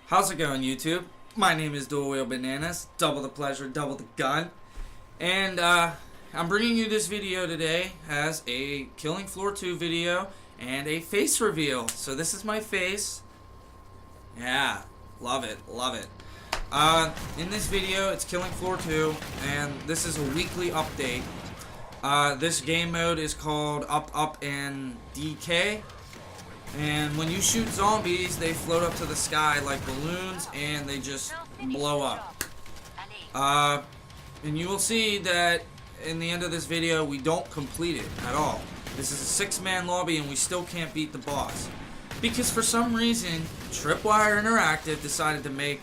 How's it going, YouTube? My name is Dual Wheel Bananas, double the pleasure, double the gun. And I'm bringing you this video today as a Killing Floor 2 video and a face reveal. So this is my face. Yeah, love it, love it. In this video, it's Killing Floor 2, and this is a weekly update. This game mode is called Up, Up, and DK. And when you shoot zombies, they float up to the sky like balloons, and they just blow up. And you will see that in the end of this video, we don't complete it at all. This is a 6-man lobby, and we still can't beat the boss. Because for some reason, Tripwire Interactive decided to make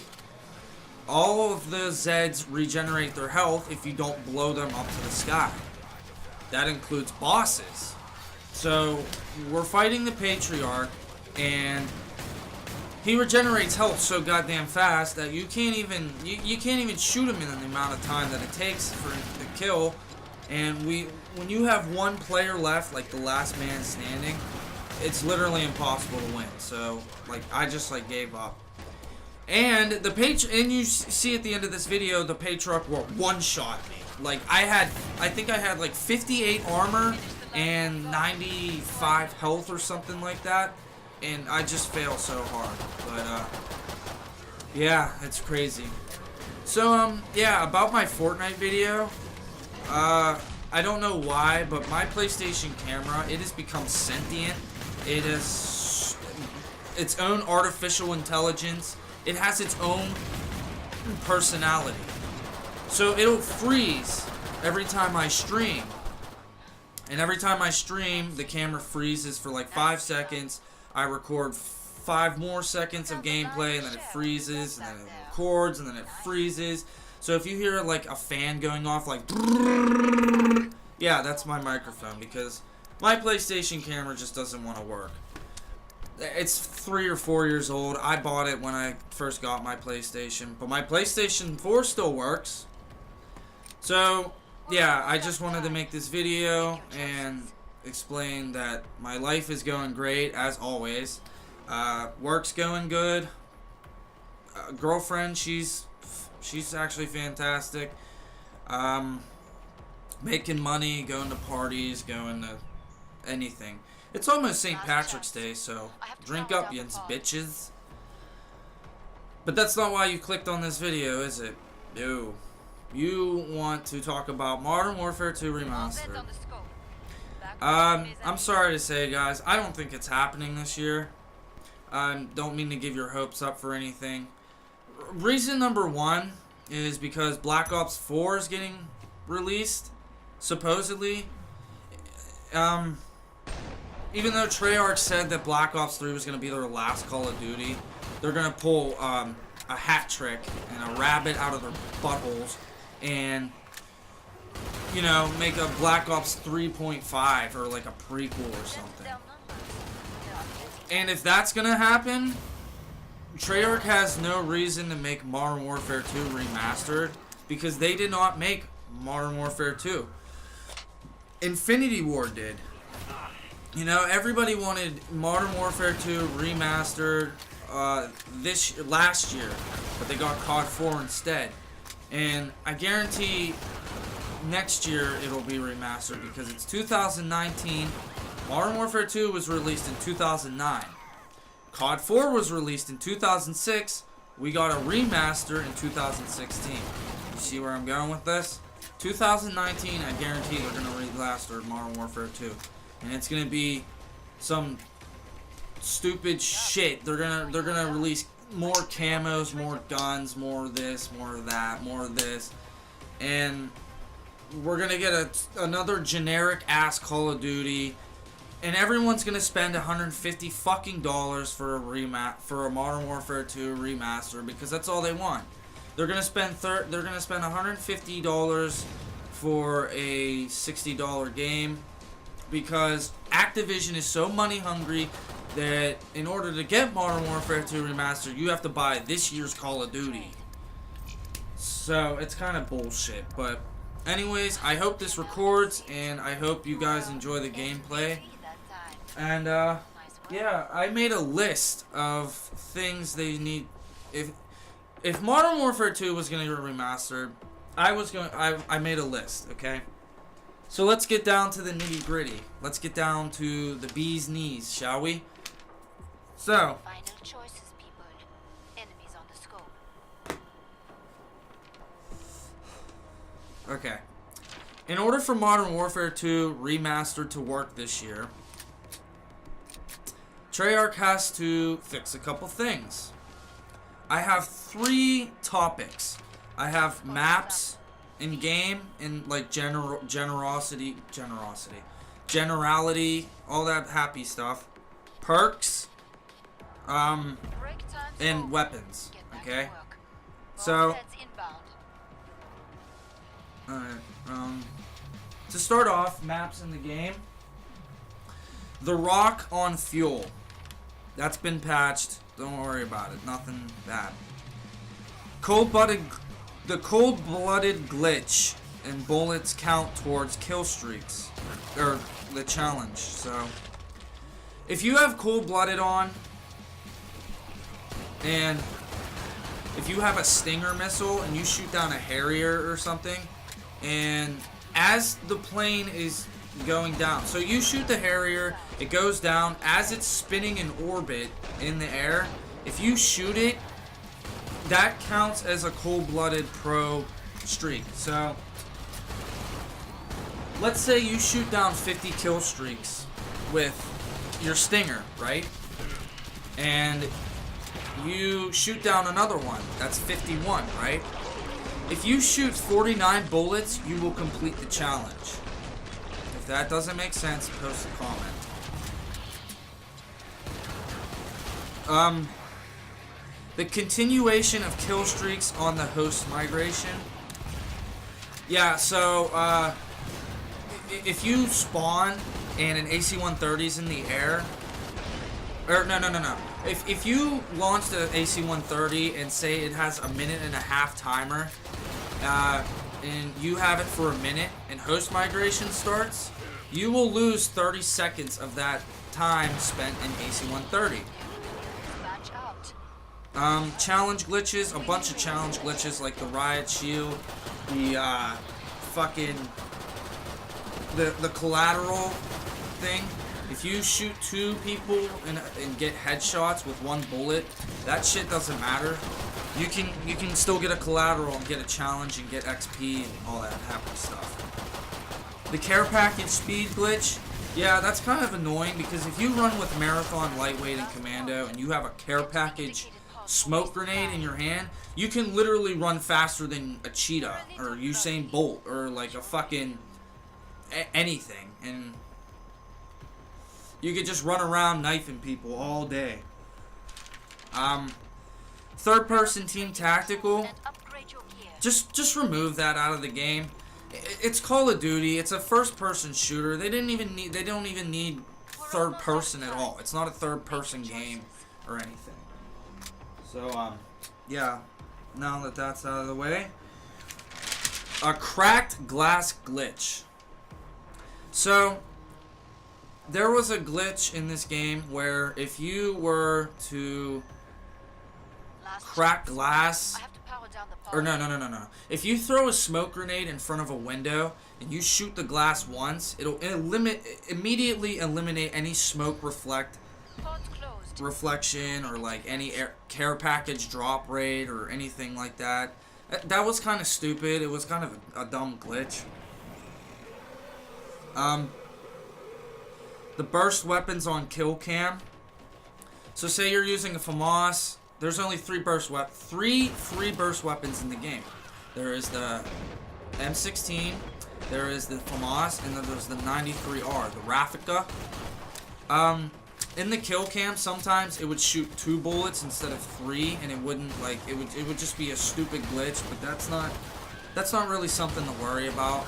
all of the Zeds regenerate their health if you don't blow them up to the sky. That includes bosses. So, we're fighting the Patriarch, and he regenerates health so goddamn fast that you can't even shoot him in the amount of time that it takes for the kill. And when you have one player left, like the last man standing, it's literally impossible to win. So, like, I just gave up. And and you see at the end of this video, the Patriarch will one-shot me. Like, I think I had like 58 armor and 95 health or something like that, and I just fail so hard. But yeah, it's crazy. So yeah, about my Fortnite video, I don't know why, but my PlayStation camera, it has become sentient. It has its own artificial intelligence. It has its own personality. So it'll freeze every time I stream. And every time I stream, the camera freezes for like 5 seconds. I record 5 more seconds of gameplay, and then it freezes, and then it records, and then it freezes. So if you hear like a fan going off, like, yeah, that's my microphone, because my PlayStation camera just doesn't want to work. It's 3 or 4 years old. I bought it when I first got my PlayStation, but my PlayStation 4 still works. So yeah, I just wanted to make this video and explain that my life is going great, as always. Work's going good. Girlfriend, she's actually fantastic. Making money, going to parties, going to anything. It's almost St. Patrick's Day, so drink up, you bitches. But that's not why you clicked on this video, is it? No. You want to talk about Modern Warfare 2 Remastered. I'm sorry to say, guys, I don't think it's happening this year. Don't mean to give your hopes up for anything. Reason number one is because Black Ops 4 is getting released, supposedly. Even though Treyarch said that Black Ops 3 was going to be their last Call of Duty, they're going to pull a hat trick and a rabbit out of their buttholes and, you know, make a Black Ops 3.5 or like a prequel or something. And if that's gonna happen, Treyarch has no reason to make Modern Warfare 2 Remastered, because they did not make Modern Warfare 2. Infinity Ward did. You know, everybody wanted Modern Warfare 2 Remastered last year, but they got COD 4 instead. And I guarantee next year it'll be remastered, because it's 2019. Modern Warfare 2 was released in 2009. COD 4 was released in 2006. We got a remaster in 2016. You see where I'm going with this? 2019, I guarantee they're going to remaster Modern Warfare 2. And it's going to be some stupid shit. They're gonna release more camos, more guns, more of this, more of that, more of this, and we're gonna get another generic ass Call of Duty, and everyone's gonna spend $150 fucking dollars for a Modern Warfare 2 remaster, because that's all they want. They're gonna spend $150 for a $60 game, because Activision is so money hungry that in order to get Modern Warfare 2 Remastered, you have to buy this year's Call of Duty. So it's kind of bullshit. But anyways, I hope this records, and I hope you guys enjoy the gameplay. And yeah, I made a list of things they need if Modern Warfare 2 was gonna get remastered, I made a list, okay? So let's get down to the nitty gritty. Let's get down to the bee's knees, shall we? So Final choices, people. Enemies on the scope. okay. In order for Modern Warfare 2 Remastered to work this year, Treyarch has to fix a couple things. I have 3 topics. I have maps in game and like generality, all that happy stuff, perks, and weapons. Okay. So, to start off, maps in the game. The Rock on Fuel. That's been patched. Don't worry about it. Nothing bad. The cold-blooded glitch and bullets count towards kill streaks. Or the challenge. So, if you have cold-blooded on, and if you have a Stinger missile and you shoot down a Harrier or something, and as the plane is going down, so you shoot the Harrier, it goes down, as it's spinning in orbit in the air, if you shoot it, that counts as a cold-blooded pro streak. So let's say you shoot down 50 kill streaks with your Stinger, right? And you shoot down another one, that's 51, right? If you shoot 49 bullets, you will complete the challenge. If that doesn't make sense, post a comment. The continuation of kill streaks on the host migration. Yeah, so, if you spawn and an AC-130's in the air, or no. If you launch the AC-130 and say it has a 1.5-minute timer, and you have it for a minute, and host migration starts, you will lose 30 seconds of that time spent in AC-130. Challenge glitches, a bunch of challenge glitches like the riot shield, the the collateral thing. If you shoot 2 people and get headshots with 1 bullet, that shit doesn't matter. You can still get a collateral and get a challenge and get XP and all that happy stuff. The care package speed glitch, yeah, that's kind of annoying because if you run with Marathon, Lightweight, and Commando and you have a care package smoke grenade in your hand, you can literally run faster than a cheetah or Usain Bolt or like a fucking anything, and you could just run around knifing people all day. Third person team tactical, just remove that out of the game. It's Call of Duty. It's a first person shooter. They don't even need third person at all. It's not a third person game or anything. So yeah, now that that's out of the way, a cracked glass glitch. So there was a glitch in this game where if you were to crack glass, or no. If you throw a smoke grenade in front of a window and you shoot the glass once, it'll immediately eliminate any smoke reflection or like any care package drop rate or anything like that. That was kind of stupid. It was kind of a dumb glitch. The burst weapons on kill cam. So say you're using a FAMAS. There's only 3 burst weapons in the game. There is the M16, there is the FAMAS, and then there's the 93R, the Raffica. In the kill cam, sometimes it would shoot 2 bullets instead of 3, and it wouldn't it would just be a stupid glitch. But that's not really something to worry about.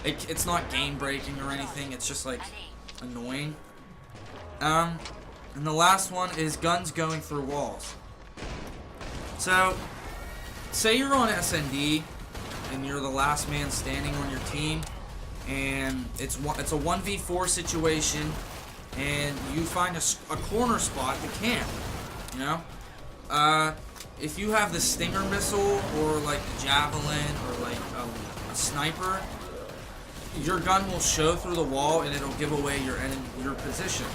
It's not game breaking or anything. It's just like annoying. And the last one is guns going through walls. So, say you're on SND and you're the last man standing on your team, and it's a 1v4 situation, and you find a corner spot to camp. You know, if you have the Stinger missile or like the Javelin or like a sniper, your gun will show through the wall and it'll give away your position.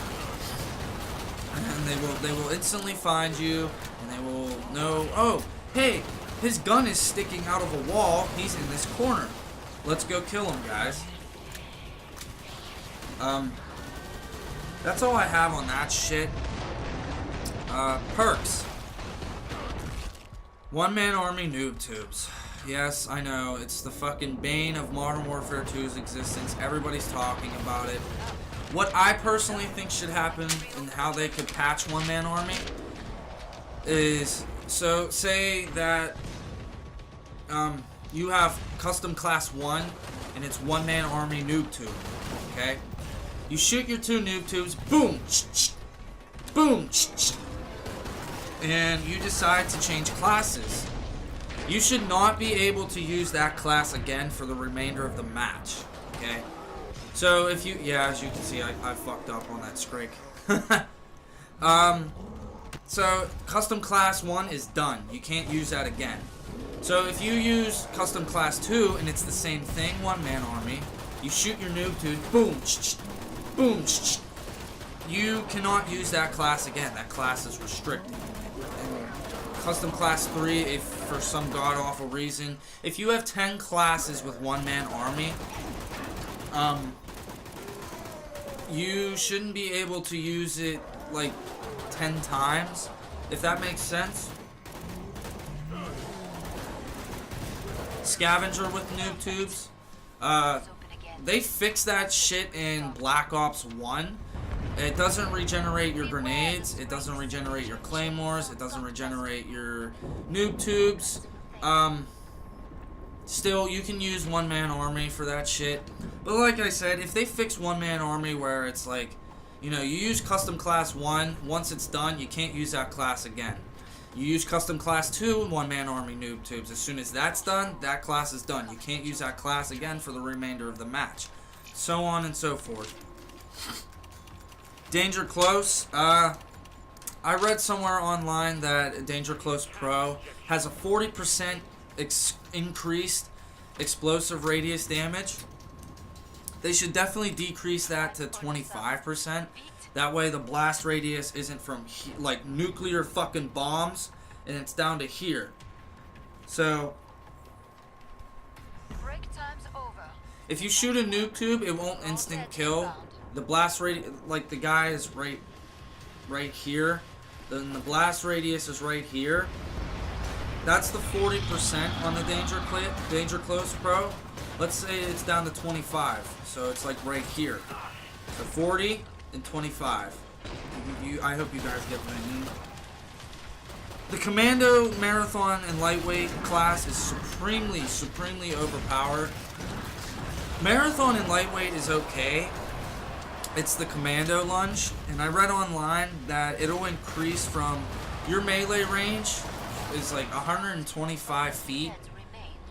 And they will instantly find you, and they will know, oh, hey, his gun is sticking out of a wall. He's in this corner. Let's go kill him, guys. That's all I have on that shit. Perks. One-man army noob tubes. Yes, I know, it's the fucking bane of Modern Warfare 2's existence. Everybody's talking about it. What I personally think should happen and how they could patch one-man army is, so say that you have custom class 1 and it's one-man army noob tube, okay? You shoot your 2 noob tubes, boom, boom, and you decide to change classes. You should not be able to use that class again for the remainder of the match, okay? So if you, yeah, as you can see, I fucked up on that scrake. So custom class 1 is done. You can't use that again. So if you use custom class 2 and it's the same thing, one-man army, you shoot your noob tube, boom, boom, you cannot use that class again. That class is restricted. Custom class 3, if for some god-awful reason, if you have 10 classes with one-man army, you shouldn't be able to use it like 10 times, if that makes sense. Scavenger with noob tubes, they fixed that shit in Black Ops 1. It doesn't regenerate your grenades, it doesn't regenerate your claymores, it doesn't regenerate your noob tubes. Still, you can use one-man army for that shit. But like I said, if they fix one-man army where it's like, you know, you use custom class 1, once it's done, you can't use that class again. You use custom class 2, one-man army noob tubes. As soon as that's done, that class is done. You can't use that class again for the remainder of the match. So on and so forth. Danger Close. I read somewhere online that Danger Close Pro has a 40% increased explosive radius damage. They should definitely decrease that to 25%. That way the blast radius isn't from like nuclear fucking bombs, and it's down to here. So if you shoot a nuke tube, it won't instant kill. The blast radius, like the guy is right here, then the blast radius is right here. That's the 40% on the Danger Close Pro. Let's say it's down to 25, so it's like right here. So 40 and 25. I hope you guys get what I mean. The Commando, Marathon, and Lightweight class is supremely overpowered. Marathon and Lightweight is okay. It's the Commando lunge, and I read online that it'll increase from your melee range is like 125 feet.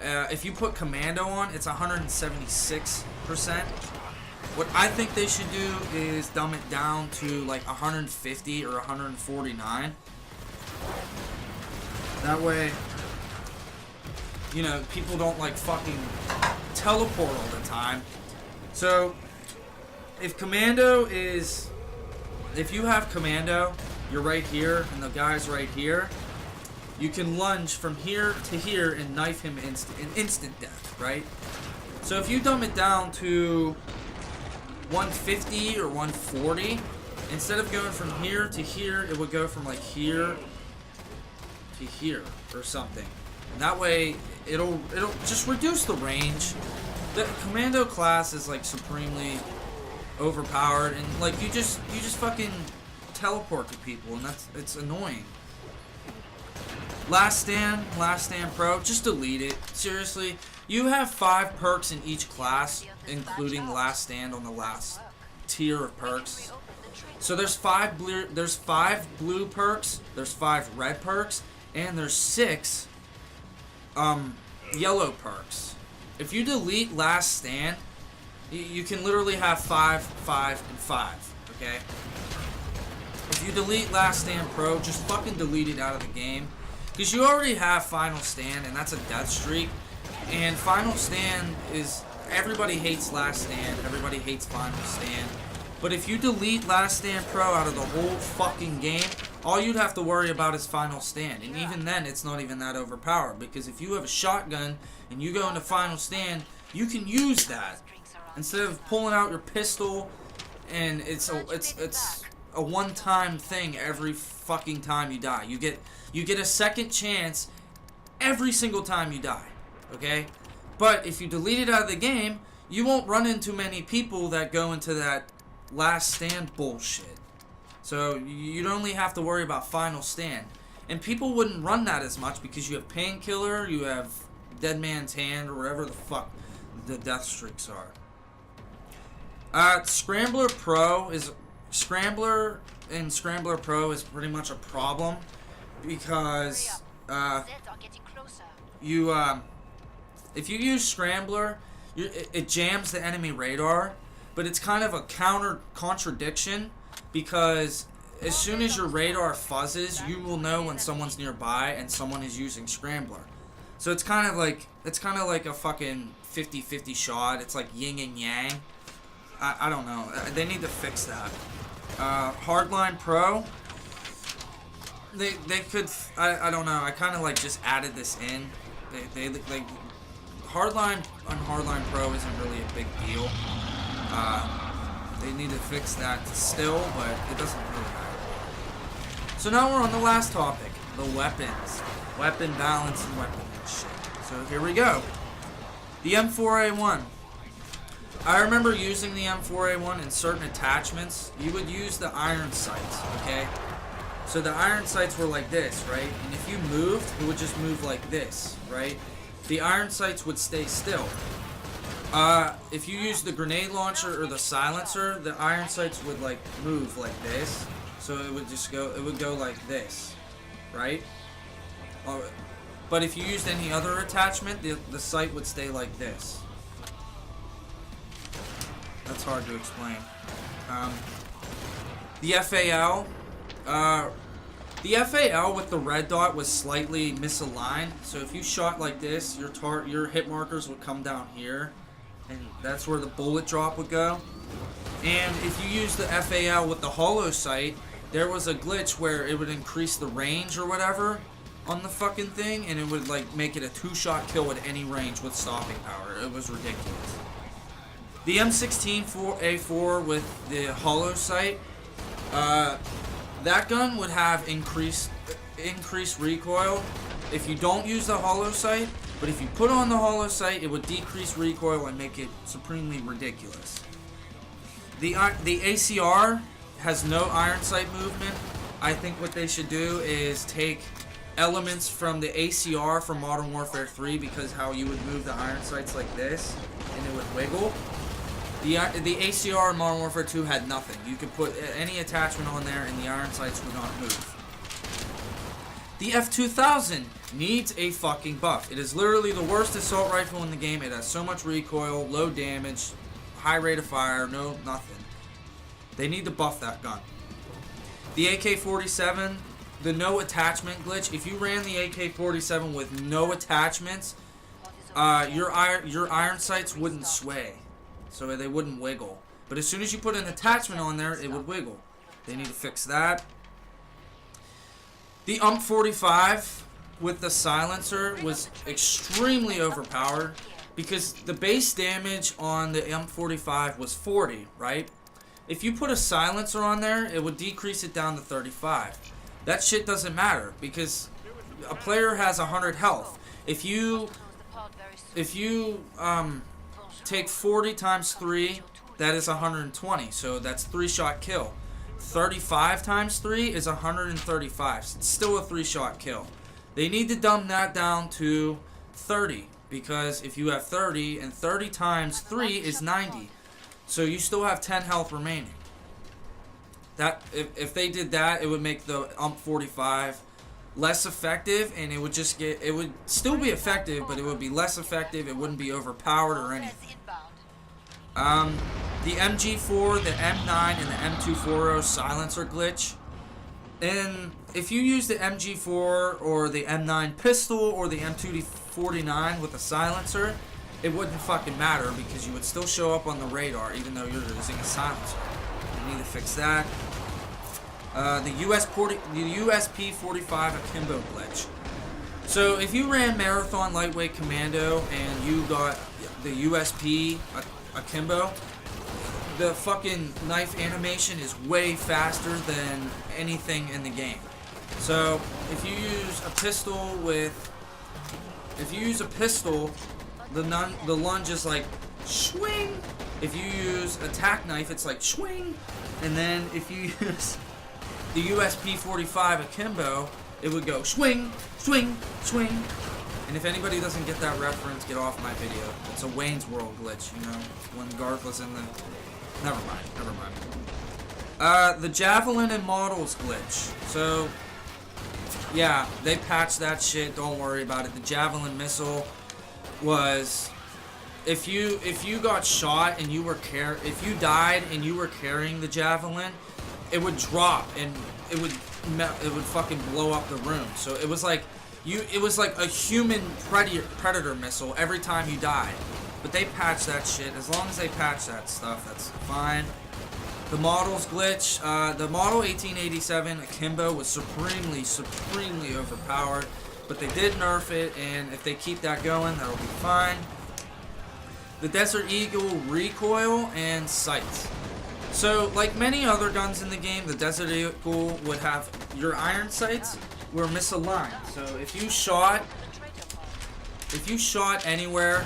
If you put Commando on, it's 176%. What I think they should do is dumb it down to like 150 or 149. That way, you know, people don't like fucking teleport all the time. So if you have Commando, you're right here, and the guy's right here, you can lunge from here to here and knife him in instant death, right? So if you dumb it down to 150 or 140, instead of going from here to here, it would go from like here to here or something. And that way, it'll just reduce the range. The Commando class is like supremely overpowered, and like you just fucking teleport to people, and it's annoying. Last Stand Pro, just delete it. Seriously, you have 5 perks in each class, including Last Stand on the last tier of perks. So there's 5 blue perks, there's 5 red perks, and there's 6 yellow perks. If you delete Last Stand, you can literally have 5, 5, and 5, okay? If you delete Last Stand Pro, just fucking delete it out of the game. Because you already have Final Stand, and that's a death streak. And Final Stand is... Everybody hates Last Stand. Everybody hates Final Stand. But if you delete Last Stand Pro out of the whole fucking game, all you'd have to worry about is Final Stand. And even then, it's not even that overpowered. Because if you have a shotgun and you go into Final Stand, you can use that. Instead of pulling out your pistol, and it's a one-time thing every fucking time you die. You get a second chance every single time you die. Okay? But if you delete it out of the game, you won't run into many people that go into that Last Stand bullshit. So you'd only have to worry about Final Stand. And people wouldn't run that as much because you have Painkiller, you have Dead Man's Hand, or whatever the fuck the death streaks are. Scrambler and Scrambler Pro is pretty much a problem because if you use Scrambler, it jams the enemy radar, but it's kind of a contradiction because as soon as your radar fuzzes, you will know when someone's nearby and someone is using Scrambler. So it's kind of like a fucking 50-50 shot. It's like yin and yang. I don't know. They need to fix that. Hardline Pro. They could. I don't know. I kind of like just added this in. They Hardline on Hardline Pro isn't really a big deal. They need to fix that still, but it doesn't really matter. So now we're on the last topic, the weapons, weapon balance and weapon shit. So here we go. The M4A1. I remember using the M4A1 in certain attachments. You would use the iron sights, okay? So the iron sights were like this, right? And if you moved, it would just move like this, right? The iron sights would stay still. If you use the grenade launcher or the silencer, the iron sights would like move like this. So it would just go, it would go like this, right? But if you used any other attachment, the sight would stay like this. That's hard to explain. The FAL. The FAL with the red dot was slightly misaligned. So if you shot like this, your hit markers would come down here. And that's where the bullet drop would go. And if you use the FAL with the hollow sight, there was a glitch where it would increase the range or whatever on the fucking thing. And it would like make it a 2-shot kill at any range with stopping power. It was ridiculous. The M16A4 with the hollow sight, that gun would have increased recoil if you don't use the hollow sight, but if you put on the hollow sight, it would decrease recoil and make it supremely ridiculous. The ACR has no iron sight movement. I think what they should do is take elements from the ACR from Modern Warfare 3, because how you would move the iron sights like this and it would wiggle. The ACR in Modern Warfare 2 had nothing. You could put any attachment on there and the iron sights would not move. The F2000 needs a fucking buff. It is literally the worst assault rifle in the game. It has so much recoil, low damage, high rate of fire, no nothing. They need to buff that gun. The AK-47, the no attachment glitch. If you ran the AK-47 with no attachments, your iron sights wouldn't sway. So they wouldn't wiggle. But as soon as you put an attachment on there, it would wiggle. They need to fix that. The UMP-45 with the silencer was extremely overpowered because the base damage on the UMP-45 was 40, right? If you put a silencer on there, it would decrease it down to 35. That shit doesn't matter because a player has 100 health. If you take 40 times 3, that is 120. So that's 3-shot kill. 35 times 3 is 135. It's still a 3-shot kill. They need to dumb that down to 30. Because if you have 30, and 30 times 3 is 90. So you still have 10 health remaining. That if they did that, it would make the UMP-45 less effective, and it would still be effective, but it would be less effective. It wouldn't be overpowered or anything. The MG4, the M9, and the M240 silencer glitch. And if you use the MG4 or the M9 pistol or the M249 with a silencer, it wouldn't fucking matter because you would still show up on the radar even though you're using a silencer. You need to fix that. The USP-45 akimbo glitch. So if you ran Marathon Lightweight Commando and you got the USP akimbo, the fucking knife animation is way faster than anything in the game. So if you use a pistol the lunge is like swing. If you use a tack knife, it's like swing. And then if you use the USP-45 akimbo, it would go swing, swing, swing. And if anybody doesn't get that reference, get off my video. It's a Wayne's World glitch, you know, when Garth was in the... Never mind. The Javelin and Models glitch. So, yeah, they patched that shit. Don't worry about it. The Javelin missile was... If you got shot and you were if you died and you were carrying the Javelin, it would drop and it would fucking blow up the room. So it was like a human predator missile every time you died. But they patched that shit. As long as they patch that stuff, that's fine. The Models glitch. The Model 1887 akimbo was supremely overpowered. But they did nerf it, and if they keep that going, that'll be fine. The Desert Eagle recoil and sights. So, like many other guns in the game, the Desert Eagle would have your iron sights were misaligned. So if you shot anywhere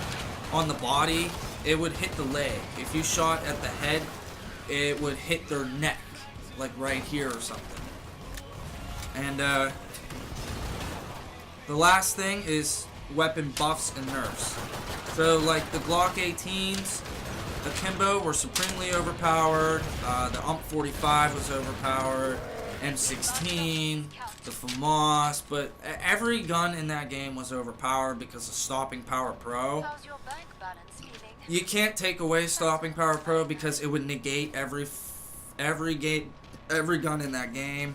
on the body, it would hit the leg. If you shot at the head, it would hit their neck, like right here or something. And the last thing is weapon buffs and nerfs. So like the Glock 18s, the Akimbo were supremely overpowered, the UMP-45 was overpowered, M16, the FAMAS, but every gun in that game was overpowered because of Stopping Power Pro. How's your bank balance feeling? You can't take away Stopping Power Pro because it would negate every gun in that game.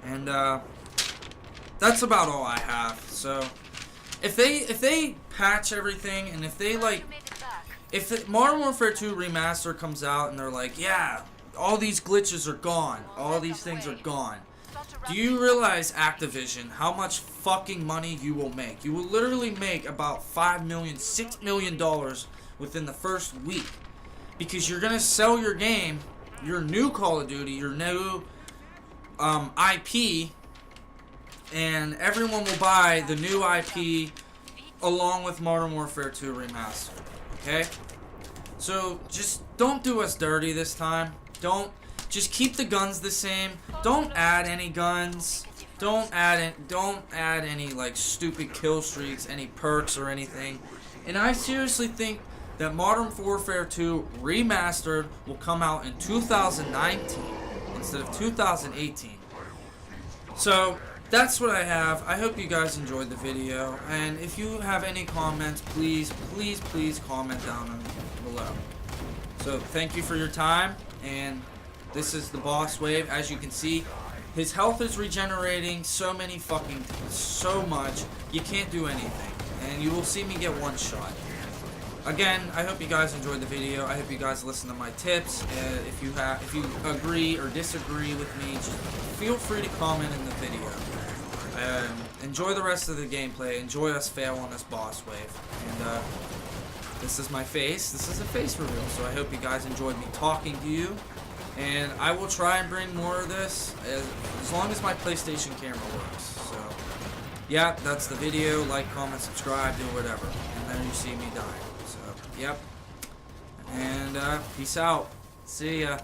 And that's about all I have. So if they patch everything, and if they like, if Modern Warfare 2 Remastered comes out and they're like, yeah, all these glitches are gone, all these things are gone, do you realize, Activision, how much fucking money you will make? You will literally make about $5 million, $6 million within the first week, because you're gonna sell your game, your new Call of Duty, your new IP, and everyone will buy the new IP along with Modern Warfare 2 Remastered. Okay? So just don't do us dirty this time. Just keep the guns the same. Don't add any guns. Don't add any like stupid kill streaks, any perks or anything. And I seriously think that Modern Warfare 2 Remastered will come out in 2019 instead of 2018. So that's what I have. I hope you guys enjoyed the video, and if you have any comments, please comment down below. So thank you for your time, and this is the Boss Wave. As you can see, his health is regenerating so much, you can't do anything, and you will see me get one shot. Again, I hope you guys enjoyed the video. I hope you guys listen to my tips. If you agree or disagree with me, just feel free to comment in the video. Enjoy the rest of the gameplay. Enjoy us fail on this boss wave. And this is my face. This is a face reveal. So I hope you guys enjoyed me talking to you. And I will try and bring more of this as long as my PlayStation camera works. So yeah, that's the video. Like, comment, subscribe, do whatever. And then you see me die. So yep. And peace out. See ya.